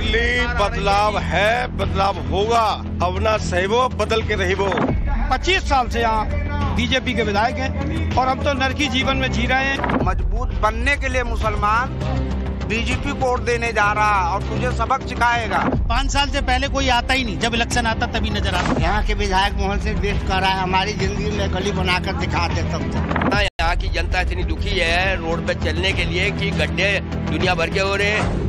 दिल्ली बदलाव है, बदलाव होगा। अब ना सहबो बदल के रहिबो। 25 साल से यहाँ बीजेपी के विधायक हैं और हम तो नरकी जीवन में जी रहे हैं। मजबूत बनने के लिए मुसलमान बीजेपी को वोट देने जा रहा और तुझे सबक सिखाएगा। 5 साल से पहले कोई आता ही नहीं, जब इलेक्शन आता तभी नजर आता। यहाँ के विधायक मोहन सिंह बेस्ट कर रहा है, हमारी जिंदगी में गली बनाकर दिखा दे सब। यहाँ की जनता इतनी दुखी है रोड पे चलने के लिए कि गड्ढे दुनिया भर के हो रहे हैं।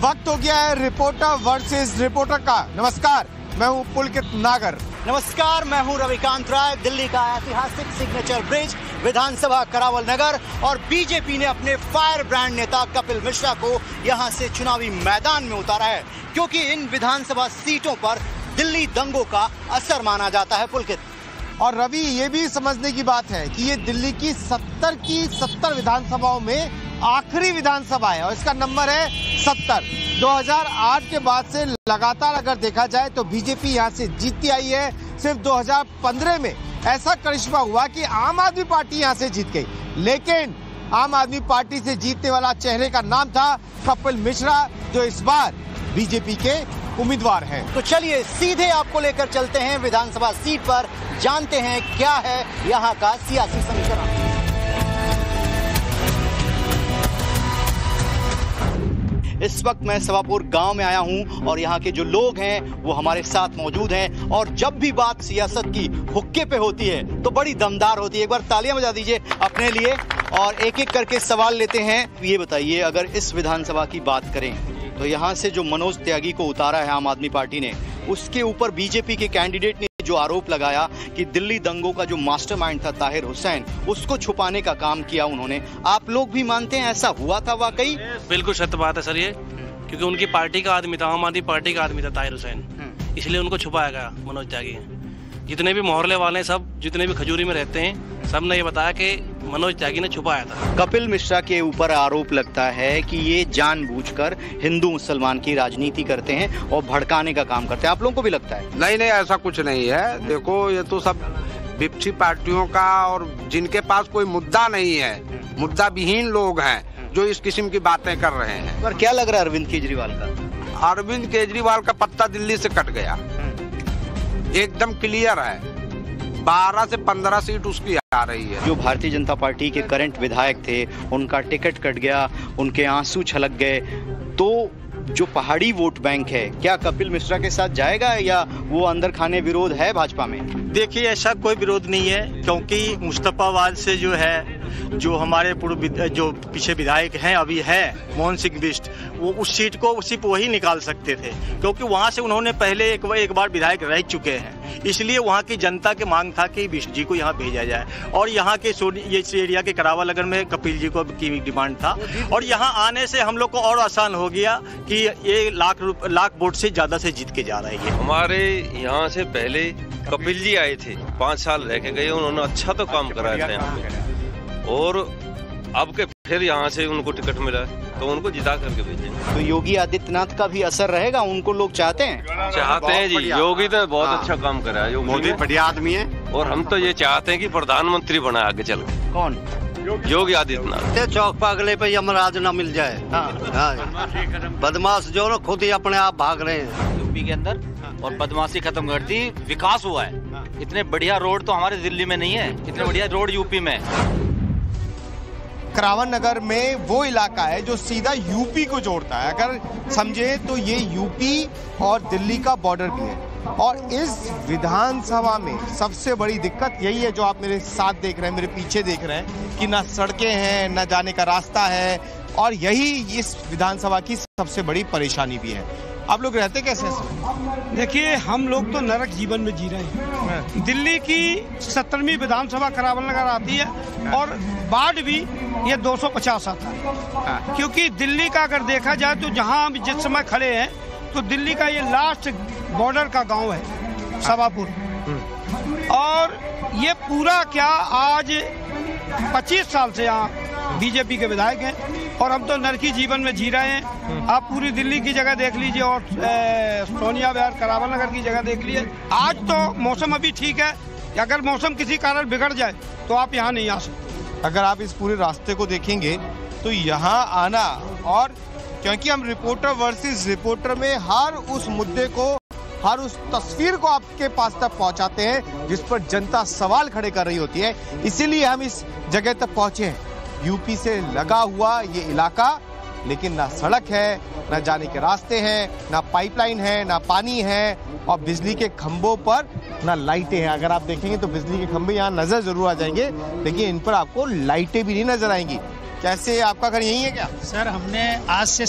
वक्त हो गया है रिपोर्टर वर्सेस रिपोर्टर का। नमस्कार, मैं हूं पुलकित नागर। नमस्कार, मैं हूं रविकांत राय। दिल्ली का ऐतिहासिक सिग्नेचर ब्रिज, विधानसभा करावल नगर और बीजेपी ने अपने फायर ब्रांड नेता कपिल मिश्रा को यहां से चुनावी मैदान में उतारा है, क्योंकि इन विधानसभा सीटों पर दिल्ली दंगों का असर माना जाता है। पुलकित और रवि, ये भी समझने की बात है कि ये दिल्ली की 70 विधानसभाओं में आखिरी विधानसभा है और इसका नंबर है 70। 2008 के बाद से लगातार अगर देखा जाए तो बीजेपी यहाँ से जीतती आई है। सिर्फ 2015 में ऐसा करिश्मा हुआ कि आम आदमी पार्टी यहाँ से जीत गई, लेकिन आम आदमी पार्टी से जीतने वाला चेहरे का नाम था कपिल मिश्रा, जो इस बार बीजेपी के उम्मीदवार हैं। तो चलिए सीधे आपको लेकर चलते हैं विधानसभा सीट पर, जानते हैं क्या है यहाँ का सियासी समीकरण। इस वक्त मैं सवापुर गांव में आया हूं और यहाँ के जो लोग हैं वो हमारे साथ मौजूद हैं और जब भी बात सियासत की हुक्के पे होती है तो बड़ी दमदार होती है। एक बार तालियां बजा दीजिए अपने लिए और एक एक करके सवाल लेते हैं। ये बताइए, अगर इस विधानसभा की बात करें तो यहाँ से जो मनोज त्यागी को उतारा है आम आदमी पार्टी ने, उसके ऊपर बीजेपी के कैंडिडेट ने जो आरोप लगाया कि दिल्ली दंगों का जो मास्टरमाइंड था ताहिर हुसैन, उसको छुपाने का काम किया उन्होंने। आप लोग भी मानते हैं ऐसा हुआ था वाकई? बिल्कुल सत्य बात है सर ये, क्योंकि उनकी पार्टी का आदमी था, आम आदमी पार्टी का आदमी था ताहिर हुसैन, इसलिए उनको छुपाया गया मनोज त्यागी। जितने भी मोहल्ले वाले सब, जितने भी खजूरी में रहते हैं, सब ने ये बताया कि मनोज त्यागी ने छुपाया था। कपिल मिश्रा के ऊपर आरोप लगता है कि ये जानबूझकर हिंदू मुसलमान की राजनीति करते हैं और भड़काने का काम करते हैं। आप लोगों को भी लगता है? नहीं, ऐसा कुछ नहीं है। देखो, ये तो सब विपक्षी पार्टियों का, और जिनके पास कोई मुद्दा नहीं है, मुद्दा विहीन लोग हैं जो इस किस्म की बातें कर रहे हैं। पर क्या लग रहा है अरविंद केजरीवाल का? अरविंद केजरीवाल का पत्ता दिल्ली से कट गया, एकदम क्लियर है। 12 से 15 सीट उसकी आ रही है। जो भारतीय जनता पार्टी के करंट विधायक थे, उनका टिकट कट गया, उनके आंसू छलक गए, तो जो पहाड़ी वोट बैंक है, क्या कपिल मिश्रा के साथ जाएगा या वो अंदर खाने विरोध है भाजपा में? देखिए, ऐसा कोई विरोध नहीं है, क्योंकि मुस्तफाबाद से जो है, जो हमारे पूर्व जो पीछे विधायक हैं अभी है मोहन सिंह बिष्ट, वो उस सीट को सिर्फ वही निकाल सकते थे, क्योंकि वहां से उन्होंने पहले एक बार विधायक रह चुके हैं। इसलिए वहां की जनता की मांग था कि बिष्ट जी को यहाँ भेजा जाए, और यहाँ के ये एरिया के करावल नगर में कपिल जी को की डिमांड था, और यहाँ आने से हम लोग को और आसान हो गया कि ये लाख वोट से ज्यादा से जीत के जा रही है। हमारे यहाँ से पहले कपिल जी आए थे, 5 साल रह के गए, उन्होंने अच्छा तो काम कराया था यहाँ पे, और अब के फिर यहाँ से उनको टिकट मिला तो उनको जिता करके भेजेंगे। तो योगी आदित्यनाथ का भी असर रहेगा? उनको लोग चाहते हैं जी। योगी तो बहुत अच्छा काम करा है, मोदी बढ़िया आदमी है, और हम तो ये चाहते हैं कि प्रधानमंत्री बना आगे चल के। कौन? योगी आदित्यनाथ। चौक पागले पे यमराज न मिल जाए। बदमाश जो खुद ही अपने आप भाग रहे हैं यूपी के अंदर, और बदमाशी खत्म कर दी, विकास हुआ है। इतने बढ़िया रोड तो हमारे दिल्ली में नहीं है, इतने बढ़िया रोड यूपी में। करावन नगर में वो इलाका है जो सीधा यूपी को जोड़ता है। अगर समझे तो ये यूपी और दिल्ली का बॉर्डर भी है, और इस विधानसभा में सबसे बड़ी दिक्कत यही है जो आप मेरे साथ देख रहे हैं, मेरे पीछे देख रहे हैं, कि ना सड़कें हैं, ना जाने का रास्ता है, और यही इस विधानसभा की सबसे बड़ी परेशानी भी है। आप लोग रहते कैसे हैं? देखिए, हम लोग तो नरक जीवन में जी रहे हैं। दिल्ली की 70वीं विधानसभा करावल नगर आती है, और वार्ड भी ये 250 आता है, क्योंकि दिल्ली का अगर देखा जाए तो जहां हम जिस समय खड़े हैं तो दिल्ली का ये लास्ट बॉर्डर का गांव है सवापुर, और ये पूरा क्या आज 25 साल से यहाँ बीजेपी के विधायक हैं और हम तो नरकी जीवन में जी रहे हैं। आप पूरी दिल्ली की जगह देख लीजिए और सोनिया विहार करावल नगर की जगह देख लीजिए। आज तो मौसम अभी ठीक है, अगर मौसम किसी कारण बिगड़ जाए तो आप यहाँ नहीं आ सकते। अगर आप इस पूरे रास्ते को देखेंगे तो यहाँ आना, और क्योंकि हम रिपोर्टर वर्सेस रिपोर्टर में हर उस मुद्दे को, हर उस तस्वीर को आपके पास तक पहुंचाते हैं जिस पर जनता सवाल खड़े कर रही होती है, इसीलिए हम इस जगह तक पहुंचे हैं। यूपी से लगा हुआ ये इलाका, लेकिन ना सड़क है, ना जाने के रास्ते हैं, ना पाइपलाइन है, ना पानी है, और बिजली के खंभों पर ना लाइटें हैं। अगर आप देखेंगे तो बिजली के खंभे यहाँ नजर जरूर आ जाएंगे, लेकिन इन पर आपको लाइटें भी नहीं नजर आएंगी। कैसे, आपका घर यही है क्या? सर, हमने आज से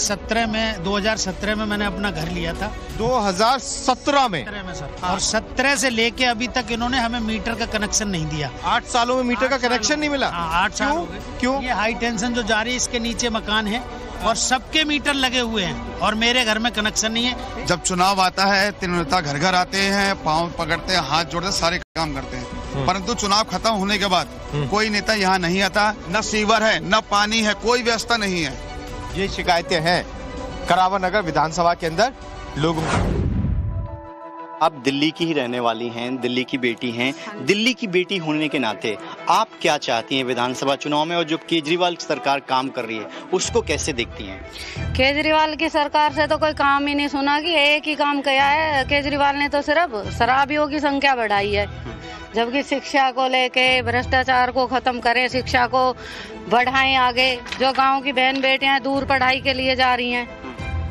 2017 में मैंने अपना घर लिया था। 2017 में सर, और 17 से लेके अभी तक इन्होंने हमें मीटर का कनेक्शन नहीं दिया। 8 सालों में मीटर का कनेक्शन नहीं मिला? 8 साल हो गए। क्यों? ये हाई टेंशन जो जा रही है, इसके नीचे मकान है और सबके मीटर लगे हुए हैं और मेरे घर में कनेक्शन नहीं है। जब चुनाव आता है, तीनों नेता घर घर आते हैं, पाँव पकड़ते हैं, हाथ जोड़ते हैं, सारे काम करते हैं, परंतु चुनाव खत्म होने के बाद कोई नेता यहाँ नहीं आता। न सीवर है, न पानी है, कोई व्यवस्था नहीं है। ये शिकायतें हैं करावल नगर विधानसभा के अंदर लोगों। आप दिल्ली की ही रहने वाली हैं, दिल्ली की बेटी हैं। दिल्ली की बेटी होने के नाते आप क्या चाहती हैं विधानसभा चुनाव में, और जो केजरीवाल सरकार काम कर रही है उसको कैसे देखती हैं? केजरीवाल की सरकार से तो कोई काम ही नहीं सुना कि एक ही काम किया है केजरीवाल ने, तो सिर्फ शराबियों की संख्या बढ़ाई है। जबकि शिक्षा को लेके, भ्रष्टाचार को खत्म करें, शिक्षा को बढ़ाएं आगे। जो गाँव की बहन बेटियां दूर पढ़ाई के लिए जा रही हैं,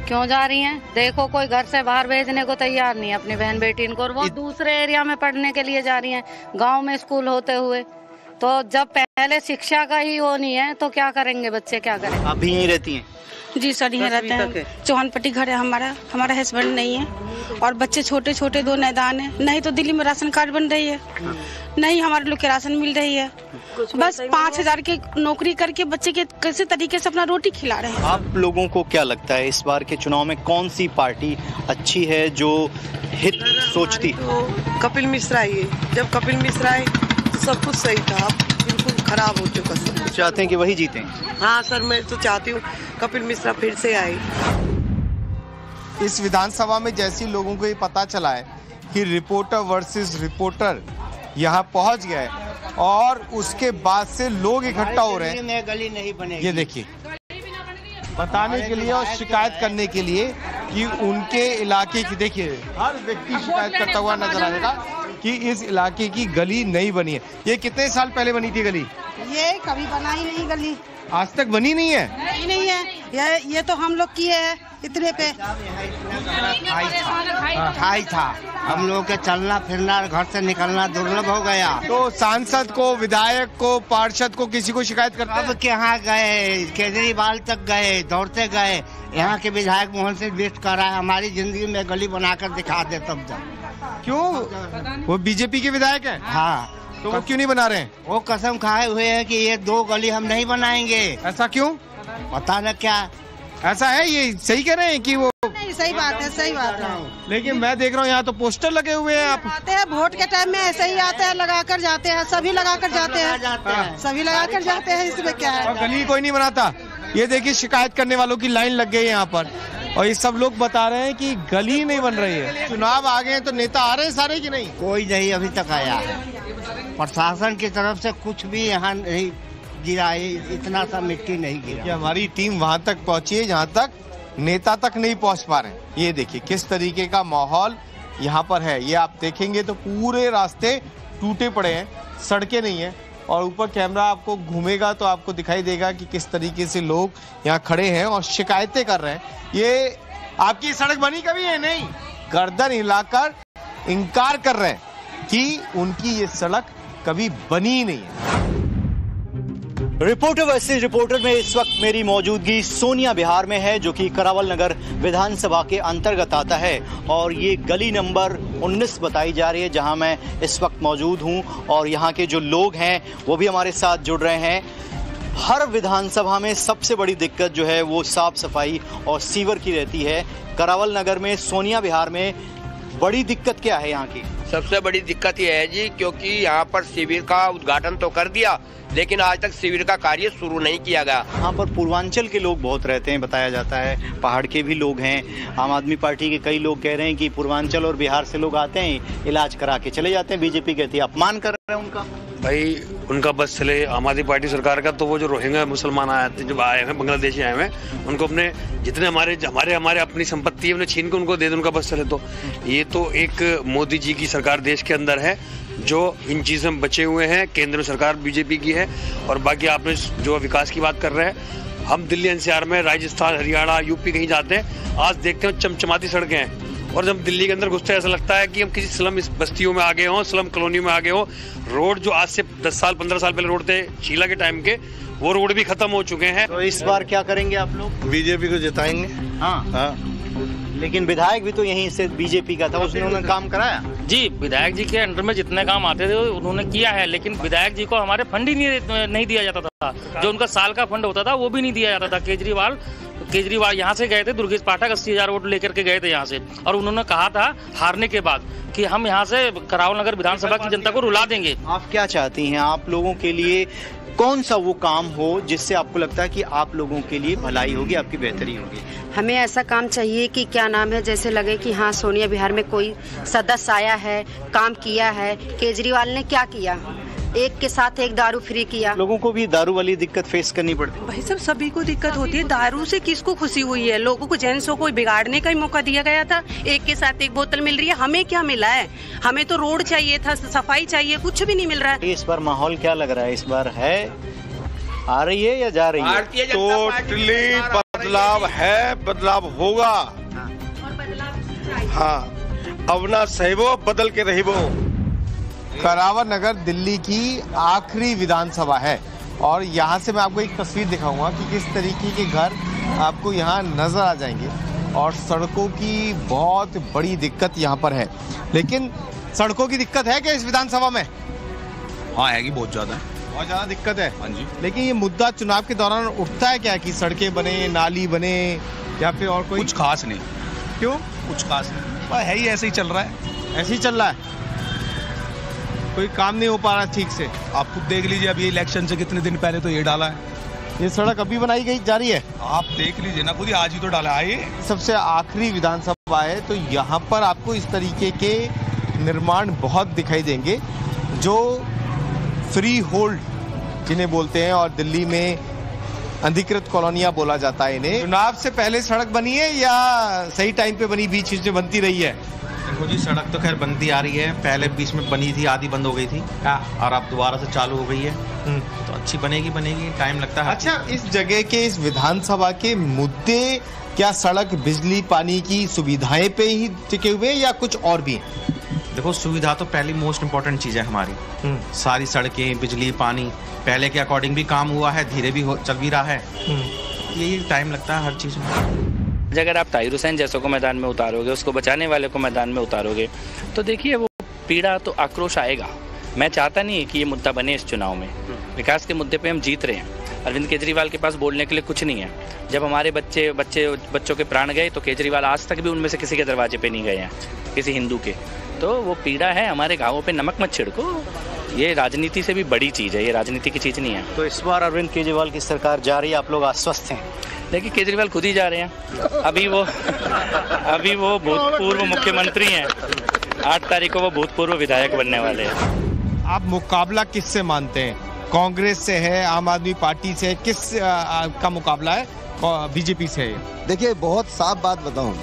क्यों जा रही हैं? देखो, कोई घर से बाहर भेजने को तैयार नहीं है अपनी बहन बेटी को, और वो दूसरे एरिया में पढ़ने के लिए जा रही हैं, गांव में स्कूल होते हुए। तो जब पहले शिक्षा का ही वो नहीं है तो क्या करेंगे बच्चे, क्या करें? आप भी यहीं रहती हैं? जी सर, यहाँ रहते हैं। चौहानपट्टी घर है हमारा हस्बैंड नहीं है और बच्चे छोटे छोटे 2 नैदान है। नहीं तो दिल्ली में राशन कार्ड बन रही है, नहीं हमारे लोग के राशन मिल रही है। बस 5,000 की नौकरी करके बच्चे के किसी तरीके से अपना रोटी खिला रहे हैं। आप लोगों को क्या लगता है इस बार के चुनाव में कौन सी पार्टी अच्छी है जो हित सोचती? कपिल मिश्रा ही। जब कपिल मिश्रा आए सब कुछ सही था, अब बिल्कुल खराब हो चुका सब। चाहते हैं कि वही जीते? हाँ सर, मैं तो चाहती हूँ कपिल मिश्रा फिर से आए। इस विधानसभा में जैसे लोगों को ये पता चला है कि रिपोर्टर वर्सेस रिपोर्टर यहाँ पहुँच गए और उसके बाद से लोग इकट्ठा हो रहे हैं। गली नहीं बनेगी। ये देखिए, बताने के लिए और शिकायत करने के लिए कि उनके इलाके की, देखिए हर व्यक्ति शिकायत करता हुआ नजर आएगा कि इस इलाके की गली नहीं बनी है। ये कितने साल पहले बनी थी गली? ये कभी बना ही नहीं गली, आज तक बनी नहीं है। नहीं है, ये तो हम लोग किए हैं इतने पे। खाई था, हम लोग के चलना फिरना, घर से निकलना दुर्लभ हो गया। तो सांसद को, विधायक को, पार्षद को, किसी को शिकायत करते? अब यहाँ गए, केजरीवाल तक गए, दौड़ते गए। यहाँ के विधायक मोहन सिंह बिष्ट कर रहा है हमारी जिंदगी में गली बनाकर दिखा दे तब जा। क्यों? वो बीजेपी के विधायक हैं? हाँ। तो वो क्यों नहीं बना रहे हैं? वो कसम खाए हुए हैं कि ये 2 गली हम नहीं बनाएंगे। ऐसा क्यों? पता न क्या ऐसा है। ये सही कह रहे हैं कि वो? नहीं, सही बात है, सही बात है। लेकिन मैं देख रहा हूँ यहाँ तो पोस्टर लगे हुए हैं। आप आते हैं वोट के टाइम में ऐसे ही आते हैं, लगा कर जाते हैं, सभी लगा कर जाते हैं, सभी लगा कर जाते हैं। इसमें क्या है? और गली कोई नहीं बनाता। ये देखिए, शिकायत करने वालों की लाइन लग गई है यहाँ पर, और ये सब लोग बता रहे हैं कि गली नहीं बन रही है। चुनाव आ गए तो नेता आ रहे हैं सारे कि नहीं? कोई नहीं अभी तक आया है। प्रशासन की तरफ से कुछ भी यहाँ नहीं गिरा है, इतना सा मिट्टी नहीं गिरा। हमारी टीम वहां तक पहुंची है जहां तक नेता तक नहीं पहुंच पा रहे हैं। ये देखिए किस तरीके का माहौल यहाँ पर है। ये आप देखेंगे तो पूरे रास्ते टूटे पड़े हैं, सड़कें नहीं है, और ऊपर कैमरा आपको घूमेगा तो आपको दिखाई देगा कि किस तरीके से लोग यहाँ खड़े हैं और शिकायतें कर रहे हैं। ये आपकी सड़क बनी कभी है? नहीं। गर्दन हिलाकर इनकार कर रहे हैं कि उनकी ये सड़क कभी बनी ही नहीं है। रिपोर्टर वर्सेस रिपोर्टर में इस वक्त मेरी मौजूदगी सोनिया बिहार में है, जो कि करावल नगर विधानसभा के अंतर्गत आता है, और ये गली नंबर 19 बताई जा रही है जहां मैं इस वक्त मौजूद हूं। और यहां के जो लोग हैं वो भी हमारे साथ जुड़ रहे हैं। हर विधानसभा में सबसे बड़ी दिक्कत जो है वो साफ सफाई और सीवर की रहती है। करावल नगर में, सोनिया बिहार में बड़ी दिक्कत क्या है यहाँ की? सबसे बड़ी दिक्कत ये है जी, क्योंकि यहाँ पर शिविर का उद्घाटन तो कर दिया, लेकिन आज तक शिविर का कार्य शुरू नहीं किया गया। यहाँ पर पूर्वांचल के लोग बहुत रहते हैं बताया जाता है, पहाड़ के भी लोग हैं। आम आदमी पार्टी के कई लोग कह रहे हैं कि पूर्वांचल और बिहार से लोग आते हैं, इलाज करा के चले जाते हैं। बीजेपी कहती है अपमान कर रहे हैं उनका। भाई उनका बस चले, आम आदमी पार्टी सरकार का, तो वो जो रोहिंग्या मुसलमान आए थे, जो आए हैं बांग्लादेशी आए हैं, उनको अपने जितने हमारे अपनी संपत्ति है उन्हें छीन के उनको दे दे, उनका बस चले। तो ये तो एक मोदी जी की सरकार देश के अंदर है जो इन चीज़ों में बचे हुए हैं। केंद्र सरकार बीजेपी की है। और बाकी आपने जो विकास की बात कर रहे हैं, हम दिल्ली एनसीआर में, राजस्थान, हरियाणा, यूपी कहीं जाते हैं, आज देखते हैं चमचमाती सड़कें हैं। और जब दिल्ली के अंदर घुसते हैं ऐसा लगता है कि हम किसी स्लम बस्तियों में आ गए हों, स्लम कॉलोनियों में आ गए हों। रोड जो आज से 10 साल 15 साल पहले रोड थे शीला के टाइम के, वो रोड भी खत्म हो चुके हैं। तो इस बार क्या करेंगे आप लोग? बीजेपी को जिताएंगे। हाँ, लेकिन विधायक भी तो यहीं से बीजेपी का था, उसने उन्होंने काम कराया। जी, विधायक जी के अंडर में जितने काम आते थे उन्होंने किया है, लेकिन विधायक जी को हमारे फंड ही नहीं दिया जाता था। जो उनका साल का फंड होता था वो भी नहीं दिया जाता था। केजरीवाल यहाँ से गए थे, दुर्गेश पाठक 80,000 वोट लेकर के गए थे यहाँ से, और उन्होंने कहा था हारने के बाद कि हम यहाँ से करावल नगर विधानसभा की जनता को रुला देंगे। आप क्या चाहती हैं? आप लोगों के लिए कौन सा वो काम हो जिससे आपको लगता है कि आप लोगों के लिए भलाई होगी, आपकी बेहतरी होगी? हमें ऐसा काम चाहिए कि क्या नाम है, जैसे लगे कि हाँ सोनिया बिहार में कोई सदस्य आया है, काम किया है। केजरीवाल ने क्या किया? एक के साथ एक दारू फ्री किया। लोगों को भी दारू वाली दिक्कत फेस करनी पड़ती है। भाई सब सभी को दिक्कत होती है। दारू से किसको खुशी हुई है? लोगों को, जेंट्सों को बिगाड़ने का ही मौका दिया गया था। एक के साथ एक बोतल मिल रही है, हमें क्या मिला है? हमें तो रोड चाहिए था, सफाई चाहिए, कुछ भी नहीं मिल रहा है। इस बार माहौल क्या लग रहा है? इस बार है, आ रही है या जा रही है? टोटली बदलाव है, बदलाव होगा। हाँ, अब ना सहीबो बदल के रहीबो। करावल नगर दिल्ली की आखिरी विधानसभा है और यहाँ से मैं आपको एक तस्वीर दिखाऊंगा कि किस तरीके के घर आपको यहाँ नजर आ जाएंगे। और सड़कों की बहुत बड़ी दिक्कत यहाँ पर है। लेकिन सड़कों की दिक्कत है क्या इस विधानसभा में? हाँ, है कि बहुत ज्यादा दिक्कत है। हाँ जी। लेकिन ये मुद्दा चुनाव के दौरान उठता है क्या कि सड़कें बने, नाली बने, या फिर और कोई? कुछ खास नहीं। क्यों? कुछ खास नहीं, है ही ऐसे ही चल रहा है। ऐसे ही चल रहा है, कोई काम नहीं हो पा रहा ठीक से। आप खुद देख लीजिए, अभी इलेक्शन से कितने दिन पहले तो ये डाला है। ये सड़क अभी बनाई गई जा रही है, आप देख लीजिए ना, खुद ही आज ही तो डाला है। ये सबसे आखिरी विधानसभा है तो यहाँ पर आपको इस तरीके के निर्माण बहुत दिखाई देंगे जो फ्री होल्ड जिन्हें बोलते हैं, और दिल्ली में अधिकृत कॉलोनियां बोला जाता है इन्हें। चुनाव से पहले सड़क बनी है या सही टाइम पे बनी, बीच में बनती रही है? देखो जी, सड़क तो खैर बनती आ रही है। पहले बीच में बनी थी, आधी बंद हो गई थी, और अब दोबारा से चालू हो गई है। तो अच्छी बनेगी, टाइम लगता है। अच्छा, इस जगह के, इस विधानसभा के मुद्दे क्या सड़क, बिजली, पानी की सुविधाएं पे ही टिके हुए या कुछ और भी? देखो, सुविधा तो पहली मोस्ट इम्पोर्टेंट चीज है हमारी। सारी सड़कें, बिजली, पानी पहले के अकॉर्डिंग भी काम हुआ है, धीरे भी चल भी रहा है। यही टाइम लगता है हर चीज में। अगर आप ताहिर हुसैन जैसों को मैदान में उतारोगे, उसको बचाने वाले को मैदान में उतारोगे, तो देखिए वो पीड़ा तो आक्रोश आएगा। मैं चाहता नहीं कि ये मुद्दा बने इस चुनाव में। विकास के मुद्दे पे हम जीत रहे हैं। अरविंद केजरीवाल के पास बोलने के लिए कुछ नहीं है। जब हमारे बच्चों के प्राण गए तो केजरीवाल आज तक भी उनमें से किसी के दरवाजे पे नहीं गए हैं, किसी हिंदू के। तो वो पीड़ा है, हमारे गाँवों पे नमक मत छिड़को। ये राजनीति से भी बड़ी चीज़ है, ये राजनीति की चीज़ नहीं है। तो इस बार अरविंद केजरीवाल की सरकार जा रही है, आप लोग आश्वस्त हैं? देखिए, केजरीवाल खुद ही जा रहे हैं। अभी वो भूतपूर्व मुख्यमंत्री हैं। 8 तारीख को वो भूतपूर्व विधायक बनने वाले हैं। आप मुकाबला किससे मानते हैं? कांग्रेस से है, आम आदमी पार्टी से, किस का मुकाबला है? बीजेपी से है? देखिए, बहुत साफ बात बताऊं,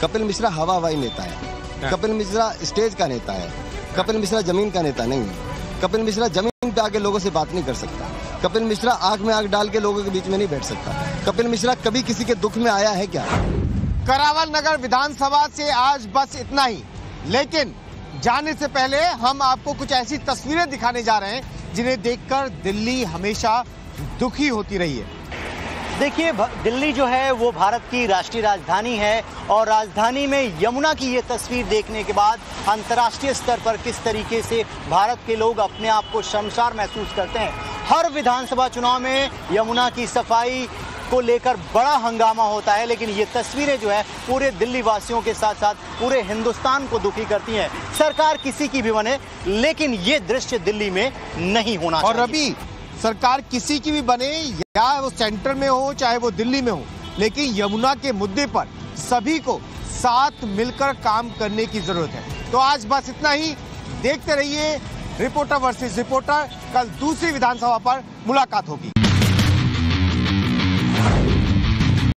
कपिल मिश्रा हवाई नेता है। कपिल मिश्रा स्टेज का नेता है। कपिल मिश्रा जमीन का नेता नहीं है। कपिल मिश्रा जमीन पे आके लोगों से बात नहीं कर सकता। कपिल मिश्रा आंख में आंख डाल के लोगों के बीच में नहीं बैठ सकता। कपिल मिश्रा कभी किसी के दुख में आया है क्या? करावल नगर विधानसभा से आज बस इतना ही। लेकिन जाने से पहले हम आपको कुछ ऐसी तस्वीरें दिखाने जा रहे हैं जिन्हें देखकर दिल्ली हमेशा दुखी होती रही है। देखिए, दिल्ली जो है वो भारत की राष्ट्रीय राजधानी है, और राजधानी में यमुना की ये तस्वीर देखने के बाद अंतर्राष्ट्रीय स्तर पर किस तरीके से भारत के लोग अपने आप को शर्मसार महसूस करते हैं। हर विधानसभा चुनाव में यमुना की सफाई को लेकर बड़ा हंगामा होता है, लेकिन ये तस्वीरें जो है पूरे दिल्ली वासियों के साथ साथ पूरे हिंदुस्तान को दुखी करती हैं। सरकार किसी की भी बने, लेकिन ये दृश्य दिल्ली में नहीं होना चाहिए। और रवि, सरकार किसी की भी बने, या वो सेंटर में हो चाहे वो दिल्ली में हो, लेकिन यमुना के मुद्दे पर सभी को साथ मिलकर काम करने की जरूरत है। तो आज बस इतना ही। देखते रहिए रिपोर्टर वर्सेस रिपोर्टर कल दूसरी विधानसभा पर मुलाकात होगी।